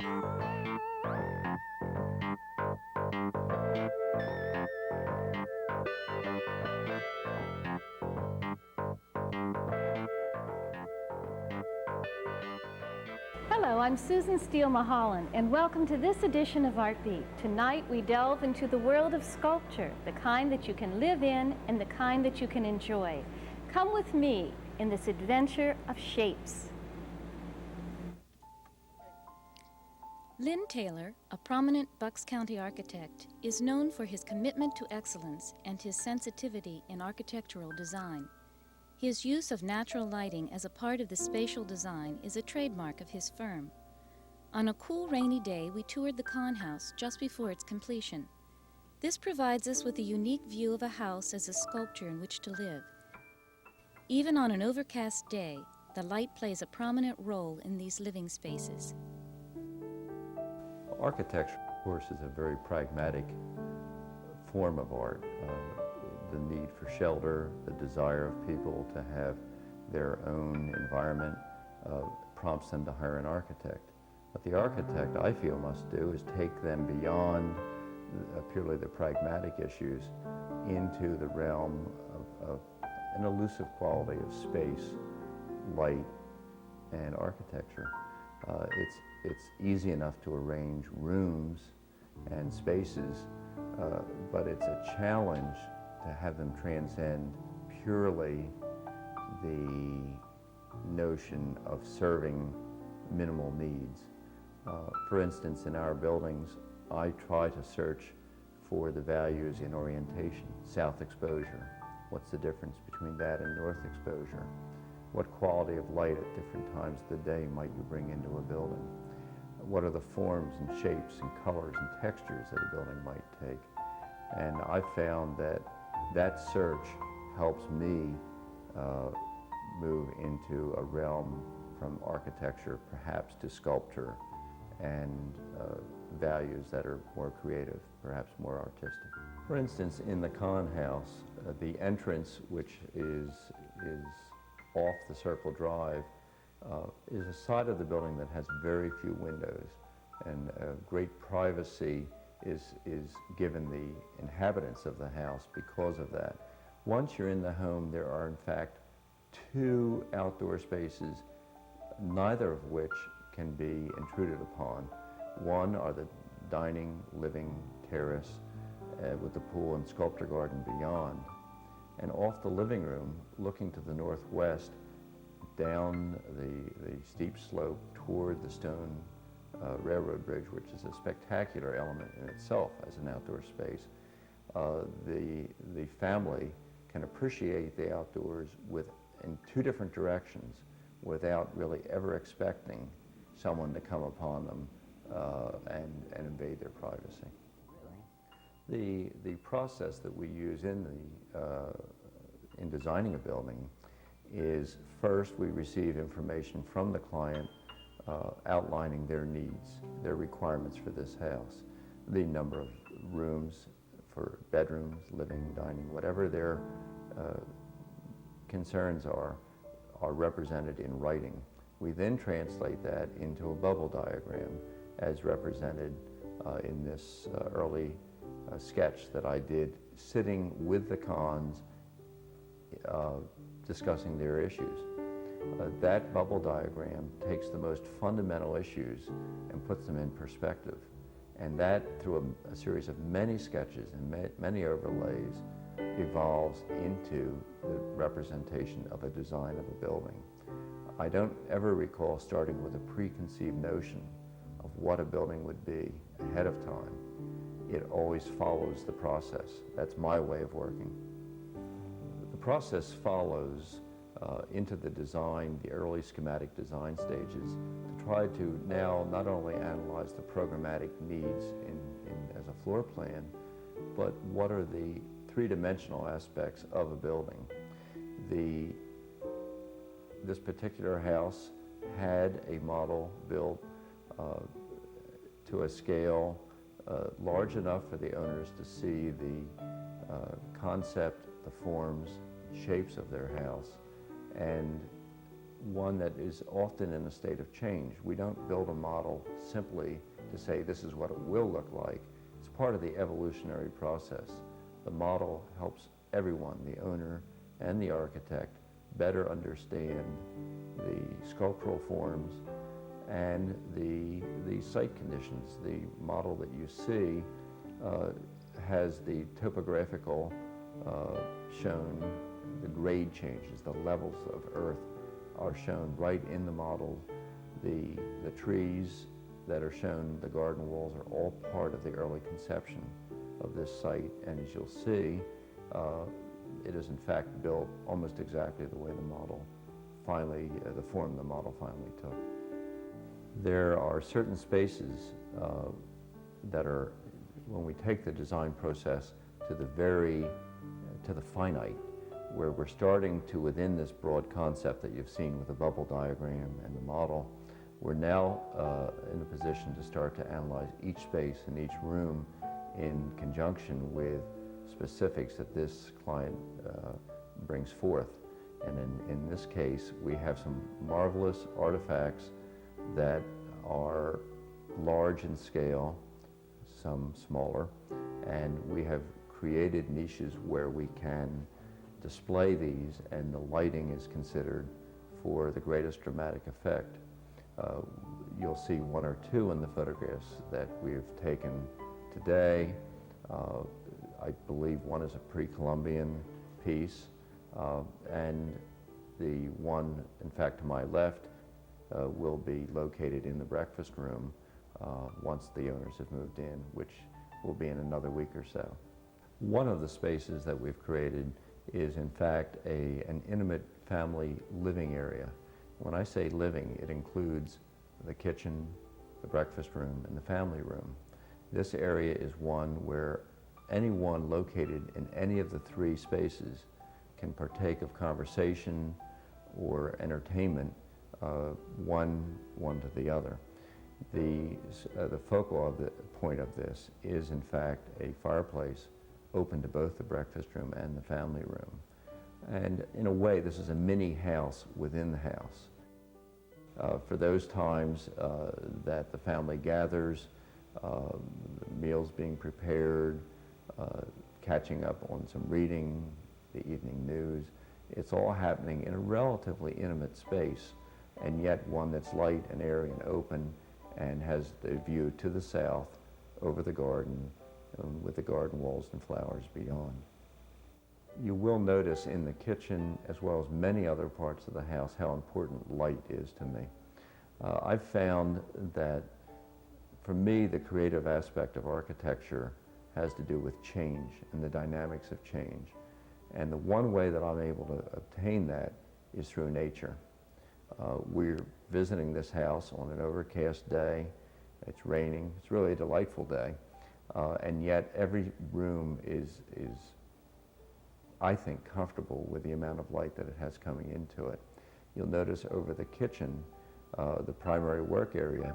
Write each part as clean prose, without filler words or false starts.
Hello, I'm Susan Steele Mulholland, and welcome to this edition of Art Beat. Tonight we delve into the world of sculpture, the kind that you can live in and the kind that you can enjoy. Come with me in this adventure of shapes. Lynn Taylor, a prominent Bucks County architect, is known for his commitment to excellence and his sensitivity in architectural design. His use of natural lighting as a part of the spatial design is a trademark of his firm. On a cool, rainy day, we toured the Kahn House just before its completion. This provides us with a unique view of a house as a sculpture in which to live. Even on an overcast day, the light plays a prominent role in these living spaces. Architecture, of course, is a very pragmatic form of art. The need for shelter, the desire of people to have their own environment prompts them to hire an architect. What the architect, I feel, must do is take them beyond purely the pragmatic issues into the realm of an elusive quality of space, light, and architecture. It's easy enough to arrange rooms and spaces, but it's a challenge to have them transcend purely the notion of serving minimal needs. For instance, in our buildings, I try to search for the values in orientation. South exposure, what's the difference between that and north exposure? What quality of light at different times of the day might you bring into a building? What are the forms and shapes and colors and textures that a building might take? And I found that search helps me move into a realm from architecture perhaps to sculpture and values that are more creative, perhaps more artistic. For instance, in the Kahn House, the entrance, which is off the Circle Drive, is a side of the building that has very few windows, and great privacy is given the inhabitants of the house because of that. Once you're in the home, there are in fact two outdoor spaces, neither of which can be intruded upon. One are the dining, living terrace with the pool and sculptor garden beyond. And off the living room, looking to the northwest, down the steep slope toward the stone railroad bridge, which is a spectacular element in itself as an outdoor space, the family can appreciate the outdoors in two different directions without really ever expecting someone to come upon them and invade their privacy. The process that we use in designing a building is first we receive information from the client outlining their needs, their requirements for this house, the number of rooms for bedrooms, living, dining, whatever their concerns are represented in writing. We then translate that into a bubble diagram as represented in this early sketch that I did, sitting with the Kahns, discussing their issues. That bubble diagram takes the most fundamental issues and puts them in perspective. And that, through a series of many sketches and many overlays, evolves into the representation of a design of a building. I don't ever recall starting with a preconceived notion of what a building would be ahead of time. It always follows the process. That's my way of working. The process follows into the design, the early schematic design stages, to try to now not only analyze the programmatic needs as a floor plan, but what are the three-dimensional aspects of a building. This particular house had a model built to a scale large enough for the owners to see the concept, the forms, shapes of their house, and one that is often in a state of change. We don't build a model simply to say this is what it will look like. It's part of the evolutionary process. The model helps everyone, the owner and the architect, better understand the sculptural forms and the site conditions. The model that you see has the topographical shown, the grade changes, the levels of earth are shown right in the model. The trees that are shown, the garden walls, are all part of the early conception of this site, and as you'll see, it is in fact built almost exactly the way the model finally, the form the model finally took. There are certain spaces that are, when we take the design process to the finite, where we're starting to, within this broad concept that you've seen with the bubble diagram and the model, we're now in a position to start to analyze each space and each room in conjunction with specifics that this client brings forth. And in this case, we have some marvelous artifacts that are large in scale, some smaller, and we have created niches where we can display these, and the lighting is considered for the greatest dramatic effect. You'll see one or two in the photographs that we've taken today. I believe one is a pre-Columbian piece, and the one, in fact, to my left will be located in the breakfast room once the owners have moved in, which will be in another week or so. One of the spaces that we've created is, in fact, an intimate family living area. When I say living, it includes the kitchen, the breakfast room, and the family room. This area is one where anyone located in any of the three spaces can partake of conversation or entertainment, one to the other. The focal point of this is, in fact, a fireplace open to both the breakfast room and the family room. And in a way, this is a mini house within the house. For those times that the family gathers, meals being prepared, catching up on some reading, the evening news, it's all happening in a relatively intimate space, and yet one that's light and airy and open and has the view to the south over the garden with the garden walls and flowers beyond. You will notice in the kitchen, as well as many other parts of the house, how important light is to me. I've found that, for me, the creative aspect of architecture has to do with change and the dynamics of change. And the one way that I'm able to obtain that is through nature. We're visiting this house on an overcast day. It's raining. It's really a delightful day. And yet every room is, I think, comfortable with the amount of light that it has coming into it. You'll notice over the kitchen, the primary work area,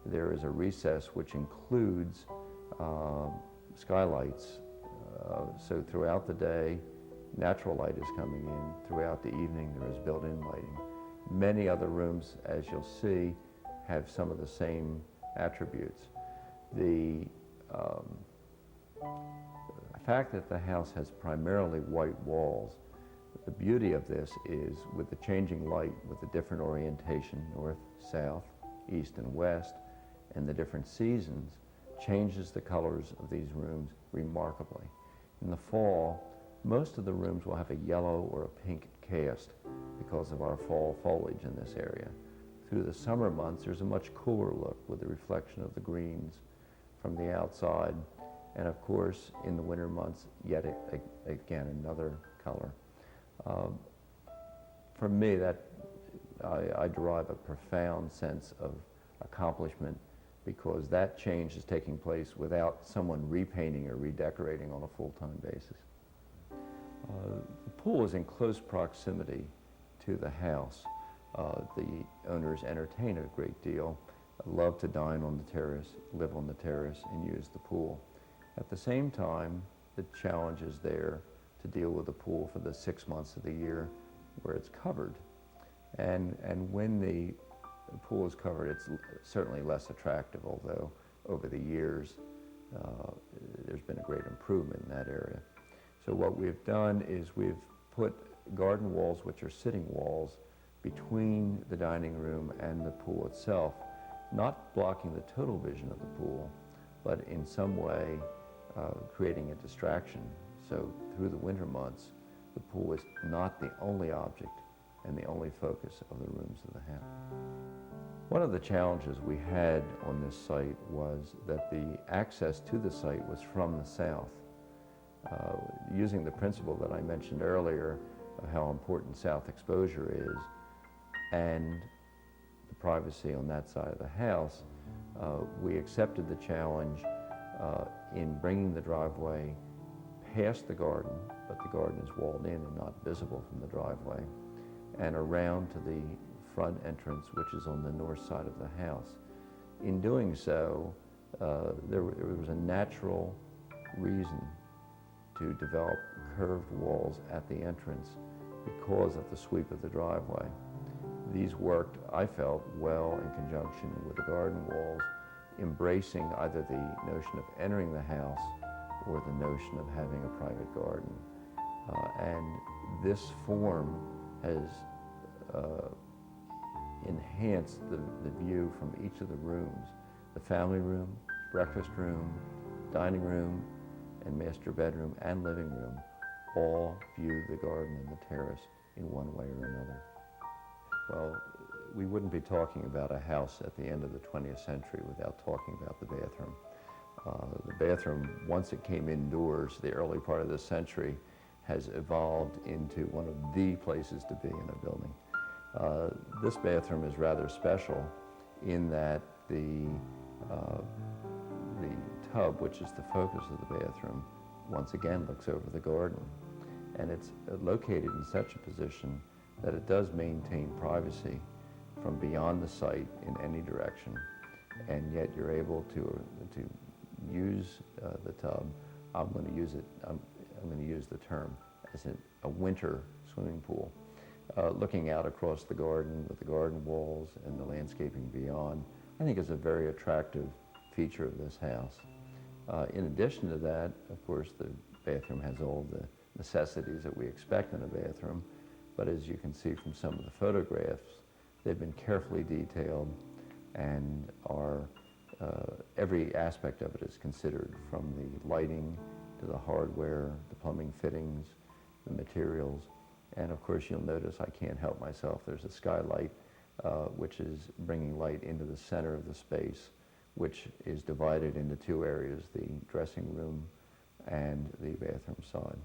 there is a recess which includes skylights. So throughout the day, natural light is coming in. Throughout the evening, there is built-in lighting. Many other rooms, as you'll see, have some of the same attributes. The fact that the house has primarily white walls, the beauty of this is with the changing light, with the different orientation, north, south, east, and west, and the different seasons, changes the colors of these rooms remarkably. In the fall, most of the rooms will have a yellow or a pink cast because of our fall foliage in this area. Through the summer months, there's a much cooler look with the reflection of the greens from the outside. And of course, in the winter months, yet again, another color. For me, I derive a profound sense of accomplishment because that change is taking place without someone repainting or redecorating on a full-time basis. The pool is in close proximity to the house. The owners entertain a great deal, love to dine on the terrace, live on the terrace, and use the pool. At the same time, the challenge is there to deal with the pool for the 6 months of the year where it's covered. And when the pool is covered, it's certainly less attractive, although over the years there's been a great improvement in that area. So what we've done is we've put garden walls, which are sitting walls, between the dining room and the pool itself, not blocking the total vision of the pool, but in some way creating a distraction. So through the winter months, the pool is not the only object and the only focus of the rooms of the house. One of the challenges we had on this site was that the access to the site was from the south. Using the principle that I mentioned earlier of how important south exposure is and the privacy on that side of the house, we accepted the challenge in bringing the driveway past the garden, but the garden is walled in and not visible from the driveway, and around to the front entrance, which is on the north side of the house. In doing so, there was a natural reason to develop curved walls at the entrance because of the sweep of the driveway. These worked, I felt, well in conjunction with the garden walls, embracing either the notion of entering the house or the notion of having a private garden. And this form has enhanced the view from each of the rooms. The family room, breakfast room, dining room, and master bedroom and living room all view the garden and the terrace in one way or another. Well, we wouldn't be talking about a house at the end of the 20th century without talking about the bathroom. The bathroom, once it came indoors, the early part of this century, has evolved into one of the places to be in a building. This bathroom is rather special in that the tub, which is the focus of the bathroom, once again looks over the garden. And it's located in such a position that it does maintain privacy from beyond the site in any direction, and yet you're able to use the tub. I'm going to use the term as a winter swimming pool, looking out across the garden with the garden walls and the landscaping beyond. I think is a very attractive feature of this house. In addition to that, of course, the bathroom has all the necessities that we expect in a bathroom, but as you can see from some of the photographs, they've been carefully detailed and are every aspect of it is considered, from the lighting to the hardware, the plumbing fittings, the materials, and of course you'll notice I can't help myself. There's a skylight which is bringing light into the center of the space, which is divided into two areas, the dressing room and the bathroom side.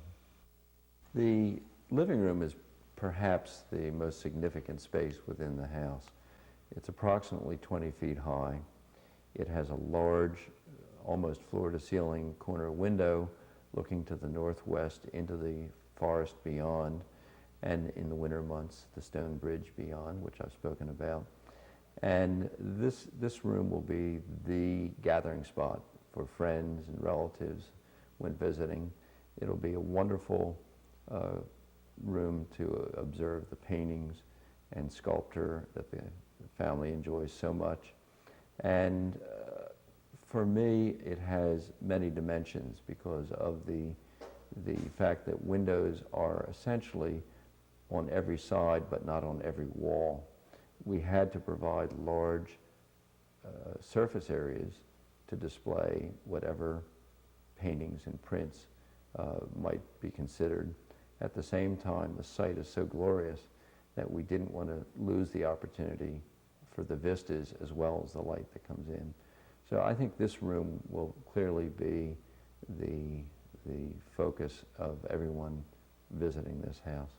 The living room is perhaps the most significant space within the house. It's approximately 20 feet high. It has a large, almost floor-to-ceiling corner window looking to the northwest into the forest beyond, and in the winter months, the stone bridge beyond, which I've spoken about. And this room will be the gathering spot for friends and relatives when visiting. It'll be a wonderful room to observe the paintings and sculpture that the family enjoys so much. And for me, it has many dimensions because of the fact that windows are essentially on every side but not on every wall. We had to provide large surface areas to display whatever paintings and prints might be considered. At the same time, the site is so glorious that we didn't want to lose the opportunity for the vistas as well as the light that comes in. So I think this room will clearly be the focus of everyone visiting this house.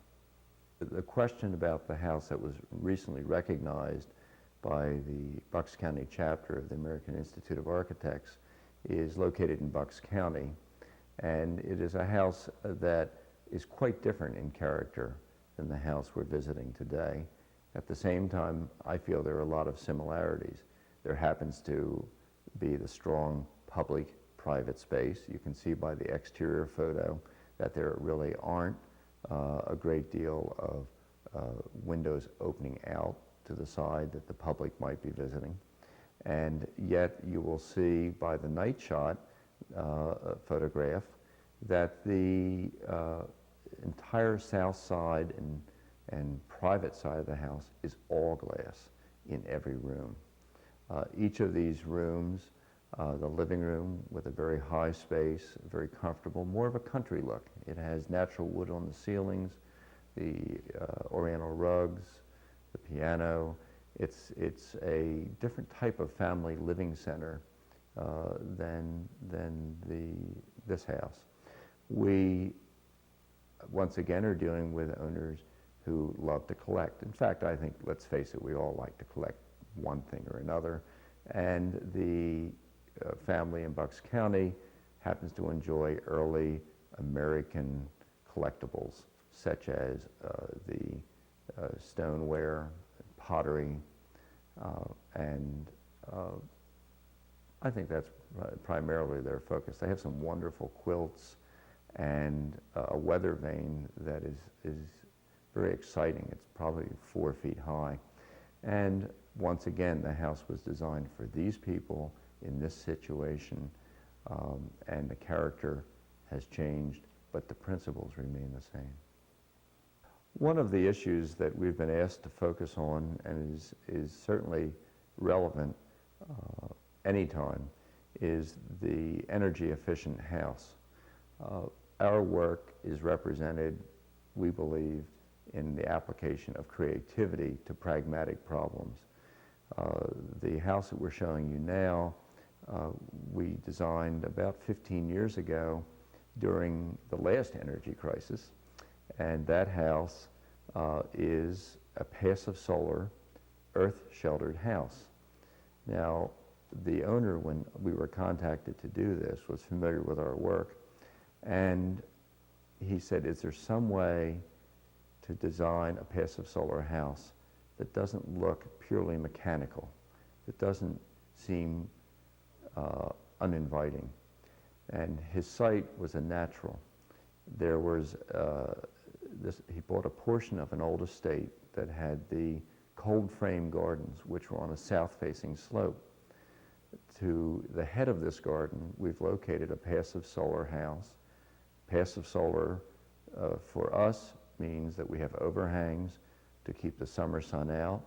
The question about the house that was recently recognized by the Bucks County chapter of the American Institute of Architects is located in Bucks County, and it is a house that is quite different in character than the house we're visiting today. At the same time, I feel there are a lot of similarities. There happens to be the strong public-private space. You can see by the exterior photo that there really aren't a great deal windows opening out to the side that the public might be visiting. And yet you will see by the night shot photograph that the entire south side and private side of the house is all glass in every room. Each of these rooms, the living room with a very high space, very comfortable, more of a country look. It has natural wood on the ceilings, the oriental rugs, the piano. It's a different type of family living center than this house. We, once again, are dealing with owners who love to collect. In fact, I think, let's face it, we all like to collect one thing or another. And the family in Bucks County happens to enjoy early American collectibles, such as the stoneware, pottery, and I think that's primarily their focus. They have some wonderful quilts and a weather vane that is very exciting. It's probably 4 feet high. And once again, the house was designed for these people in this situation, and the character has changed, but the principles remain the same. One of the issues that we've been asked to focus on, and is certainly relevant anytime, is the energy efficient house. Our work is represented, we believe, in the application of creativity to pragmatic problems. The house that we're showing you now, we designed about 15 years ago during the last energy crisis, and that house is a passive solar, earth-sheltered house. Now, the owner, when we were contacted to do this, was familiar with our work, and he said, is there some way to design a passive solar house that doesn't look purely mechanical, that doesn't seem uninviting? And his site was a natural. There was he bought a portion of an old estate that had the cold frame gardens, which were on a south-facing slope. To the head of this garden, we've located a passive solar house. Passive solar for us means that we have overhangs to keep the summer sun out,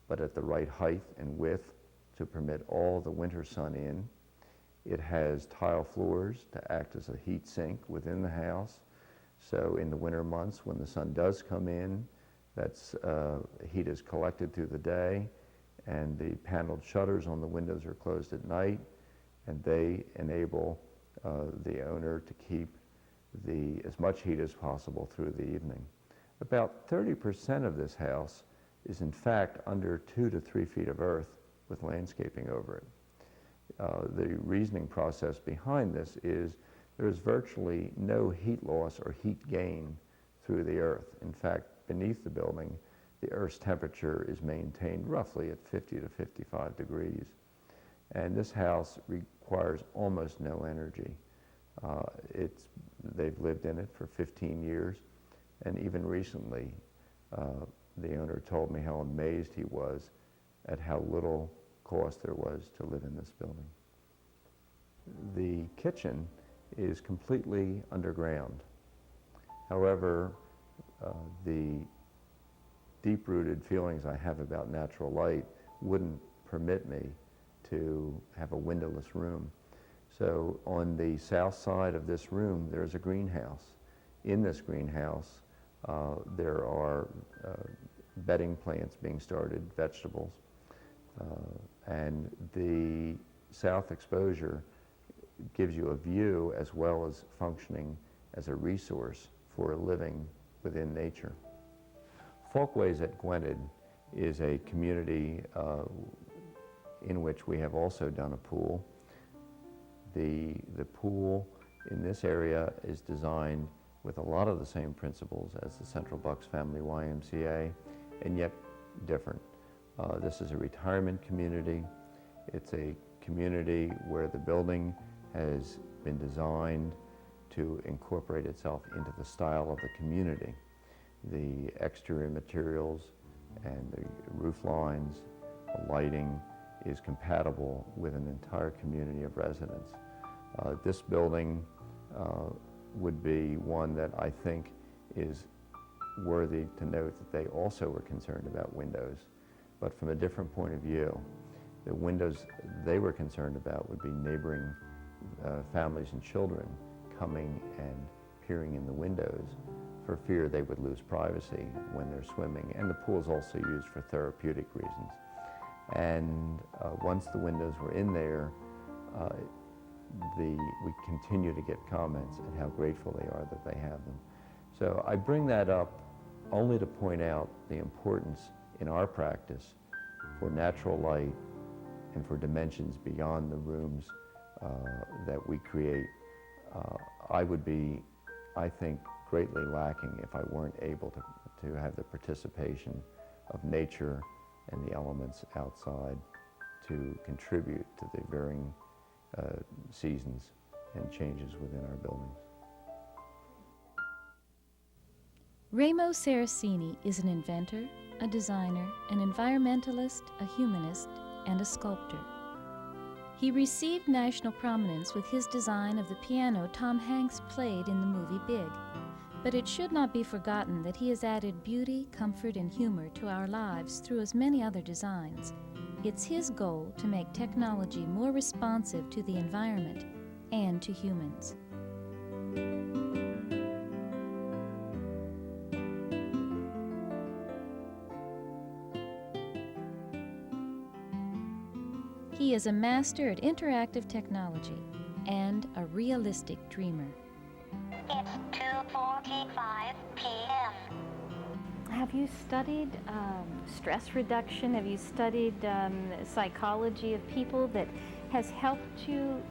but at the right height and width to permit all the winter sun in. It has tile floors to act as a heat sink within the house. So in the winter months, when the sun does come in, heat is collected through the day, and the paneled shutters on the windows are closed at night, and they enable the owner to keep as much heat as possible through the evening. About 30% of this house is in fact under 2 to 3 feet of earth with landscaping over it. The reasoning process behind this is there is virtually no heat loss or heat gain through the earth. In fact, beneath the building, the earth's temperature is maintained roughly at 50 to 55 degrees. And this house requires almost no energy. They've lived in it for 15 years, and even recently, the owner told me how amazed he was at how little cost there was to live in this building. The kitchen is completely underground. However, the deep-rooted feelings I have about natural light wouldn't permit me to have a windowless room. So on the south side of this room, there's a greenhouse. In this greenhouse, there are bedding plants being started, vegetables, and the south exposure gives you a view as well as functioning as a resource for living within nature. Folkways at Gwynedd is a community in which we have also done a pool. The pool in this area is designed with a lot of the same principles as the Central Bucks Family YMCA, and yet different. This is a retirement community. It's a community where the building has been designed to incorporate itself into the style of the community. the exterior materials and the roof lines, the lighting is compatible with an entire community of residents. This building would be one that I think is worthy to note that they also were concerned about windows, but from a different point of view. The windows they were concerned about would be neighboring families and children coming and peering in the windows for fear they would lose privacy when they're swimming. And the pool is also used for therapeutic reasons. And once the windows were in there, we continue to get comments at how grateful they are that they have them. So I bring that up only to point out the importance in our practice for natural light and for dimensions beyond the rooms that we create. I would be, I think, greatly lacking if I weren't able to have the participation of nature and the elements outside to contribute to the varying seasons and changes within our buildings. Remo Saracini is an inventor, a designer, an environmentalist, a humanist, and a sculptor. He received national prominence with his design of the piano Tom Hanks played in the movie Big. But it should not be forgotten that he has added beauty, comfort, and humor to our lives through as many other designs. It's his goal to make technology more responsive to the environment and to humans. He is a master at interactive technology and a realistic dreamer. It's 2:45 p.m. Have you studied stress reduction? Have you studied psychology of people that has helped you?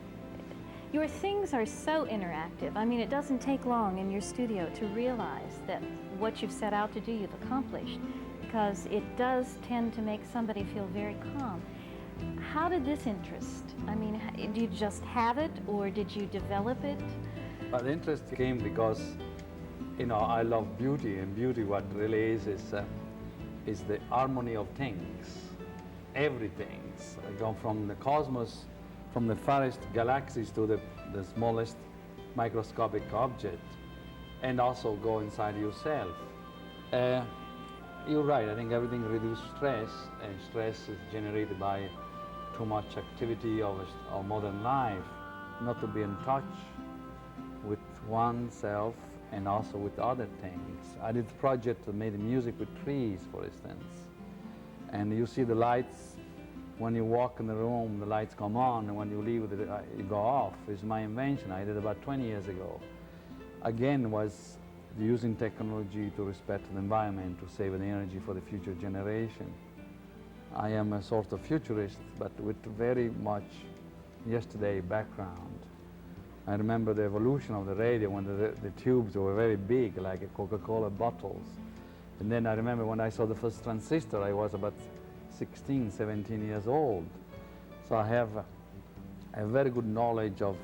Your things are so interactive. I mean, it doesn't take long in your studio to realize that what you've set out to do, you've accomplished, because it does tend to make somebody feel very calm. How did this interest? I mean, did you just have it, or did you develop it? The interest came because, I love beauty, and beauty, what really is the harmony of things, everything. Go from the cosmos, from the farthest galaxies to the smallest microscopic object, and also go inside yourself. You're right, I think everything reduces stress, and stress is generated by too much activity of modern life, not to be in touch with oneself and also with other things. I did a project that made music with trees, for instance. And you see the lights, when you walk in the room, the lights come on, and when you leave, it go off. It's my invention. I did about 20 years ago. Again, was using technology to respect the environment, to save the energy for the future generation. I am a sort of futurist, but with very much yesterday background. I remember the evolution of the radio when the tubes were very big, like a Coca-Cola bottles. And then I remember when I saw the first transistor, I was about 16, 17 years old. So I have a very good knowledge of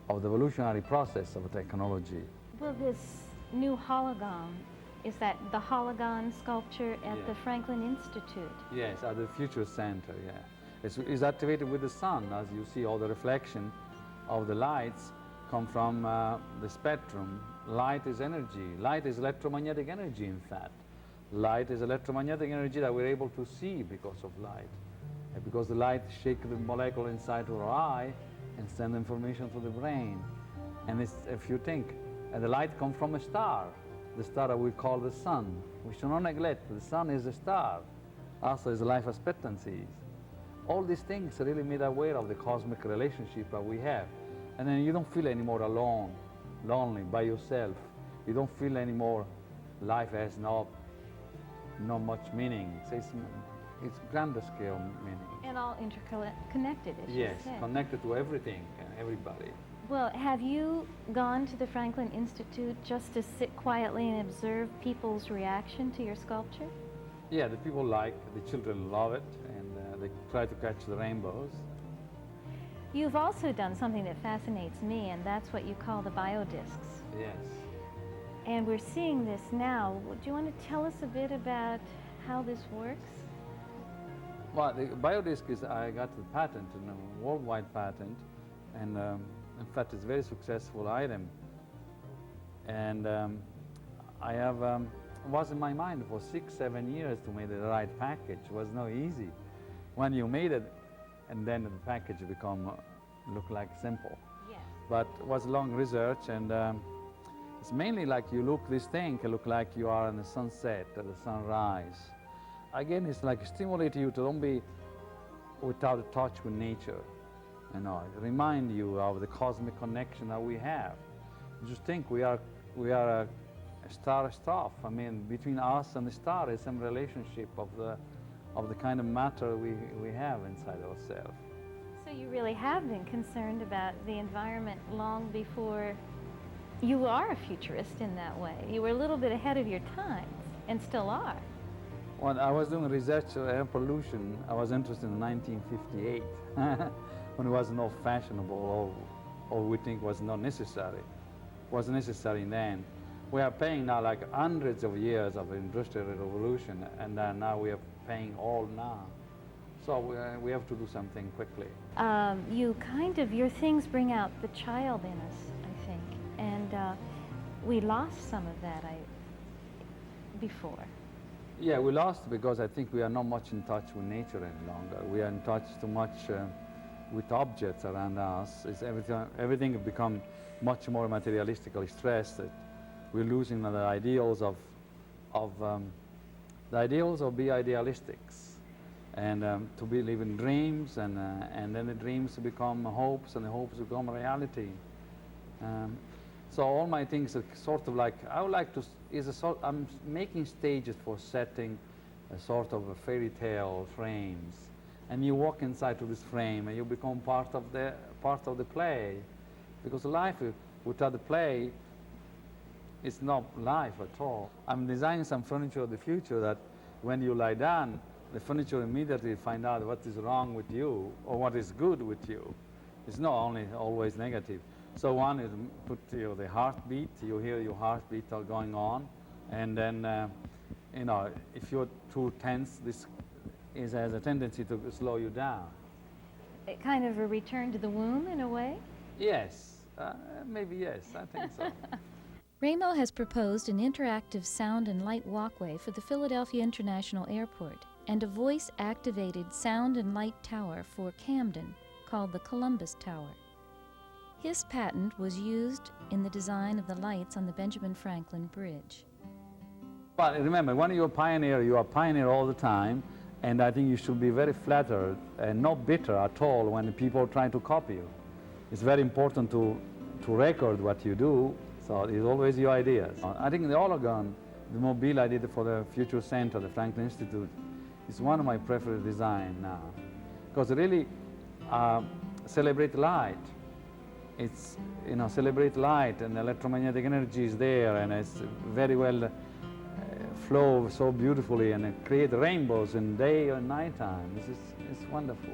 the evolutionary process of technology. Well, this new hologon, is that the hologon sculpture at the Franklin Institute? Yes, at the Future Center, yeah. It's activated with the sun. As you see, all the reflection of the lights come from the spectrum. Light is energy. Light is electromagnetic energy, in fact. Light is electromagnetic energy that we're able to see because of light. And because the light shakes the molecule inside our eye and send information to the brain. And if you think, the light comes from a star, the star that we call the sun. We should not neglect, the sun is a star. Also is life expectancies. All these things really made aware of the cosmic relationship that we have. And then you don't feel anymore alone, lonely, by yourself. You don't feel anymore life has not much meaning. It's grander scale meaning. And all interconnected, as you Yes, said. connected to everything and everybody. Well, have you gone to the Franklin Institute just to sit quietly and observe people's reaction to your sculpture? Yeah, the people the children love it, and they try to catch the rainbows. You've also done something that fascinates me, and that's what you call the biodiscs. Yes. And we're seeing this now. Do you want to tell us a bit about how this works? Well, the biodisc is, I got the patent, a worldwide patent, and in fact it's a very successful item. And I have, was in my mind for 6-7 years to make the right package. It was not easy. When you made it, and then the package become look like simple. Yes. But it was long research, and it's mainly like you look, this thing can look like you are in the sunset or the sunrise. Again, it's like stimulate you to don't be without a touch with nature. You know, remind you of the cosmic connection that we have. Just think we are a star stuff. I mean, between us and the star is some relationship of the kind of matter we have inside ourselves. So you really have been concerned about the environment long before you are a futurist in that way. You were a little bit ahead of your times, and still are. When I was doing research on air pollution, I was interested in 1958, when it was not fashionable or we think was not necessary. It was necessary then. We are paying now like hundreds of years of industrial revolution, and now we are paying all now. So we have to do something quickly. Your things bring out the child in us, I think. And we lost some of that before. Yeah, we lost because I think we are not much in touch with nature any longer. We are in touch too much with objects around us. It's everything has become much more materialistically stressed. That we're losing the ideals of be idealistics, and to believe in dreams, and then the dreams become hopes, and the hopes become reality. So all my things are sort of like, I would like to, I'm making stages for setting a sort of a fairy tale frames. And you walk inside to this frame and you become part of the play. Because life without the play is not life at all. I'm designing some furniture of the future that when you lie down, the furniture immediately find out what is wrong with you or what is good with you. It's not only always negative. So one is put the heartbeat, you hear your heartbeat are going on, and then, if you're too tense, this has a tendency to slow you down. Kind of a return to the womb in a way? Yes, maybe yes, I think so. Remo has proposed an interactive sound and light walkway for the Philadelphia International Airport and a voice-activated sound and light tower for Camden called the Columbus Tower. His patent was used in the design of the lights on the Benjamin Franklin Bridge. But remember, when you're a pioneer all the time, and I think you should be very flattered and not bitter at all when people try to copy you. It's very important to record what you do, so it's always your ideas. I think the hologon, the mobile I did for the Future Center, the Franklin Institute, is one of my preferred designs now, because it really celebrate light. It's, celebrate light, and electromagnetic energy is there, and it's very well flow so beautifully, and it create rainbows in day and night time. It's wonderful.